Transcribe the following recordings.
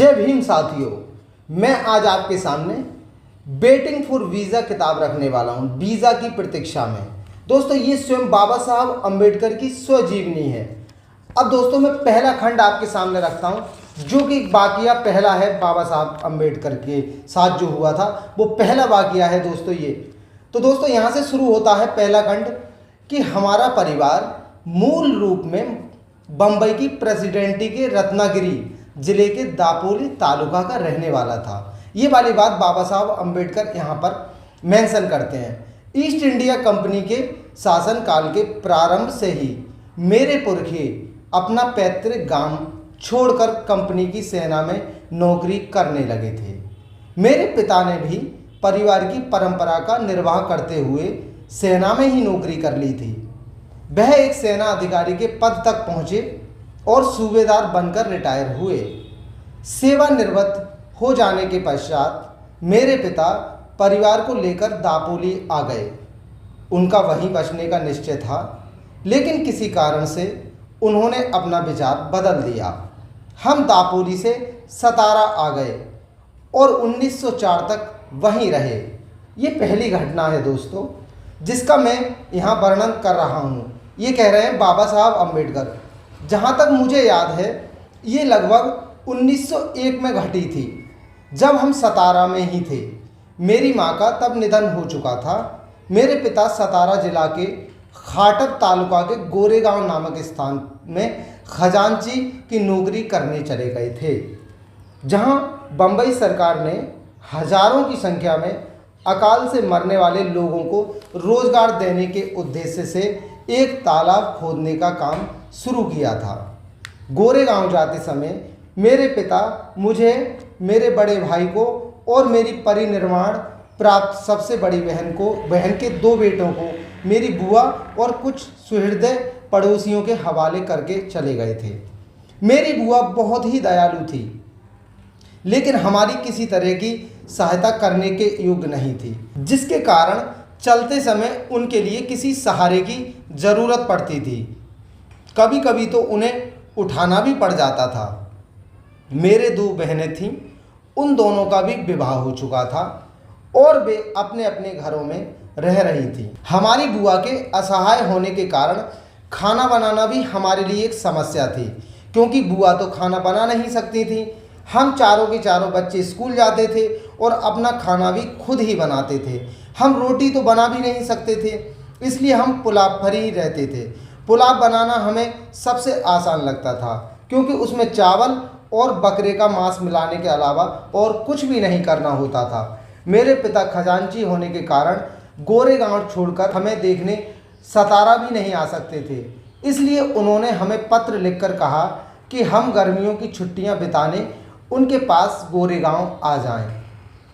जय भीम साथियों, मैं आज आपके सामने वेटिंग फॉर वीज़ा किताब रखने वाला हूं। वीज़ा की प्रतीक्षा में। दोस्तों, ये स्वयं बाबा साहब अम्बेडकर की स्वजीवनी है। अब दोस्तों, मैं पहला खंड आपके सामने रखता हूं, जो कि वाकया पहला है बाबा साहब अम्बेडकर के साथ जो हुआ था, वो पहला वाकया है दोस्तों ये। तो दोस्तों, यहाँ से शुरू होता है पहला खंड कि हमारा परिवार मूल रूप में बम्बई की प्रेसिडेंटी के रत्नागिरी जिले के दापोली तालुका का रहने वाला था। ये वाली बात बाबा साहब अम्बेडकर यहाँ पर मेंशन करते हैं। ईस्ट इंडिया कंपनी के शासनकाल के प्रारंभ से ही मेरे पुरखे अपना पैतृक गांव छोड़कर कंपनी की सेना में नौकरी करने लगे थे। मेरे पिता ने भी परिवार की परंपरा का निर्वाह करते हुए सेना में ही नौकरी कर ली थी। वह एक सेना अधिकारी के पद तक पहुँचे और सूबेदार बनकर रिटायर हुए। सेवानिवृत्त हो जाने के पश्चात मेरे पिता परिवार को लेकर दापोली आ गए। उनका वहीं बसने का निश्चय था, लेकिन किसी कारण से उन्होंने अपना विचार बदल दिया। हम दापोली से सतारा आ गए और 1904 तक वहीं रहे। ये पहली घटना है दोस्तों, जिसका मैं यहाँ वर्णन कर रहा हूँ। ये कह रहे हैं बाबा साहब अम्बेडकर। जहाँ तक मुझे याद है, ये लगभग 1901 में घटी थी, जब हम सतारा में ही थे। मेरी माँ का तब निधन हो चुका था। मेरे पिता सतारा जिला के खाटर तालुका के गोरेगांव नामक स्थान में खजांची की नौकरी करने चले गए थे, जहाँ बम्बई सरकार ने हजारों की संख्या में अकाल से मरने वाले लोगों को रोजगार देने के उद्देश्य से एक तालाब खोदने का काम शुरू किया था। गोरेगांव जाते समय मेरे पिता मुझे, मेरे बड़े भाई को और मेरी परिनिर्वाण प्राप्त सबसे बड़ी बहन के 2 बेटों को, मेरी बुआ और कुछ सुहृदय पड़ोसियों के हवाले करके चले गए थे। मेरी बुआ बहुत ही दयालु थी, लेकिन हमारी किसी तरह की सहायता करने के योग्य नहीं थी, जिसके कारण चलते समय उनके लिए किसी सहारे की ज़रूरत पड़ती थी। कभी कभी तो उन्हें उठाना भी पड़ जाता था। मेरे 2 बहनें थीं, उन दोनों का भी विवाह हो चुका था और वे अपने अपने घरों में रह रही थीं। हमारी बुआ के असहाय होने के कारण खाना बनाना भी हमारे लिए एक समस्या थी, क्योंकि बुआ तो खाना बना नहीं सकती थी। हम चारों के चारों बच्चे स्कूल जाते थे और अपना खाना भी खुद ही बनाते थे। हम रोटी तो बना भी नहीं सकते थे, इसलिए हम पुलाव पर ही रहते थे। पुलाव बनाना हमें सबसे आसान लगता था, क्योंकि उसमें चावल और बकरे का मांस मिलाने के अलावा और कुछ भी नहीं करना होता था। मेरे पिता खजांची होने के कारण गोरेगांव छोड़कर हमें देखने सतारा भी नहीं आ सकते थे, इसलिए उन्होंने हमें पत्र लिखकर कहा कि हम गर्मियों की छुट्टियां बिताने उनके पास गोरेगांव आ जाएं।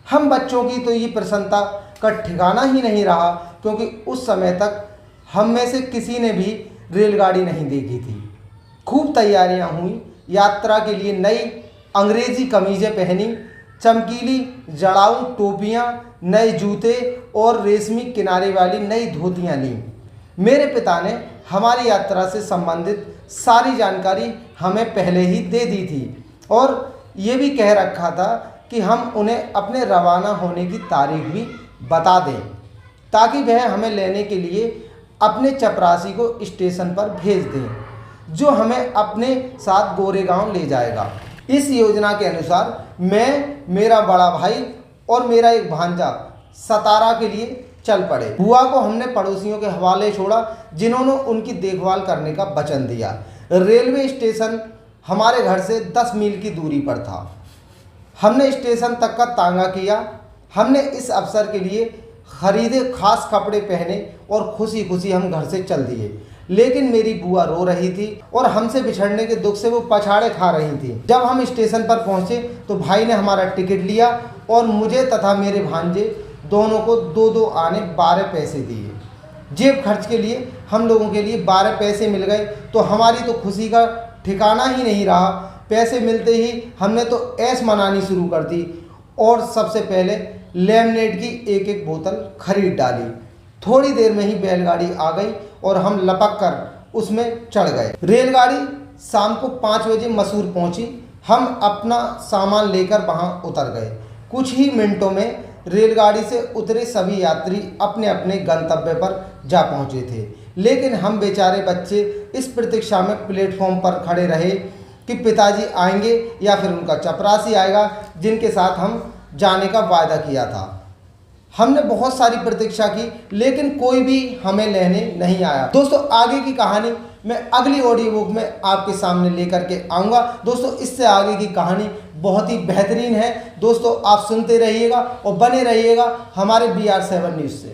हम बच्चों की तो ये प्रसन्नता का ठिकाना ही नहीं रहा, क्योंकि उस समय तक हम में से किसी ने भी रेलगाड़ी नहीं देखी थी। खूब तैयारियां हुई। यात्रा के लिए नई अंग्रेजी कमीज़ें पहनी, चमकीली जड़ाऊ टोपियां, नए जूते और रेशमी किनारे वाली नई धोतियां लीं। मेरे पिता ने हमारी यात्रा से संबंधित सारी जानकारी हमें पहले ही दे दी थी और ये भी कह रखा था कि हम उन्हें अपने रवाना होने की तारीख भी बता दें, ताकि वह हमें लेने के लिए अपने चपरासी को स्टेशन पर भेज दें, जो हमें अपने साथ गोरेगांव ले जाएगा। इस योजना के अनुसार मैं, मेरा बड़ा भाई और मेरा एक भांजा सतारा के लिए चल पड़े। बुआ को हमने पड़ोसियों के हवाले छोड़ा, जिन्होंने उनकी देखभाल करने का वचन दिया। रेलवे स्टेशन हमारे घर से 10 मील की दूरी पर था। हमने स्टेशन तक का तांगा किया। हमने इस अवसर के लिए खरीदे खास कपड़े पहने और खुशी खुशी हम घर से चल दिए। लेकिन मेरी बुआ रो रही थी और हमसे बिछड़ने के दुख से वो पछाड़े खा रही थी। जब हम स्टेशन पर पहुंचे तो भाई ने हमारा टिकट लिया और मुझे तथा मेरे भांजे दोनों को 2-2 आने 12 पैसे दिए। जेब खर्च के लिए हम लोगों के लिए 12 पैसे मिल गए, तो हमारी तो खुशी का ठिकाना ही नहीं रहा। पैसे मिलते ही हमने तो ऐश मनानी शुरू कर दी और सबसे पहले लेमनेड की एक बोतल खरीद डाली। थोड़ी देर में ही बैलगाड़ी आ गई और हम लपक कर उसमें चढ़ गए। रेलगाड़ी शाम को 5 बजे मसूर पहुंची। हम अपना सामान लेकर वहां उतर गए। कुछ ही मिनटों में रेलगाड़ी से उतरे सभी यात्री अपने अपने गंतव्य पर जा पहुंचे थे, लेकिन हम बेचारे बच्चे इस प्रतीक्षा में प्लेटफॉर्म पर खड़े रहे कि पिताजी आएंगे या फिर उनका चपरासी आएगा जिनके साथ हम जाने का वायदा किया था। हमने बहुत सारी प्रतीक्षा की, लेकिन कोई भी हमें लेने नहीं आया। दोस्तों, आगे की कहानी मैं अगली ऑडियो बुक में आपके सामने लेकर के आऊँगा। दोस्तों, इससे आगे की कहानी बहुत ही बेहतरीन है। दोस्तों, आप सुनते रहिएगा और बने रहिएगा हमारे BR7 न्यूज़ से।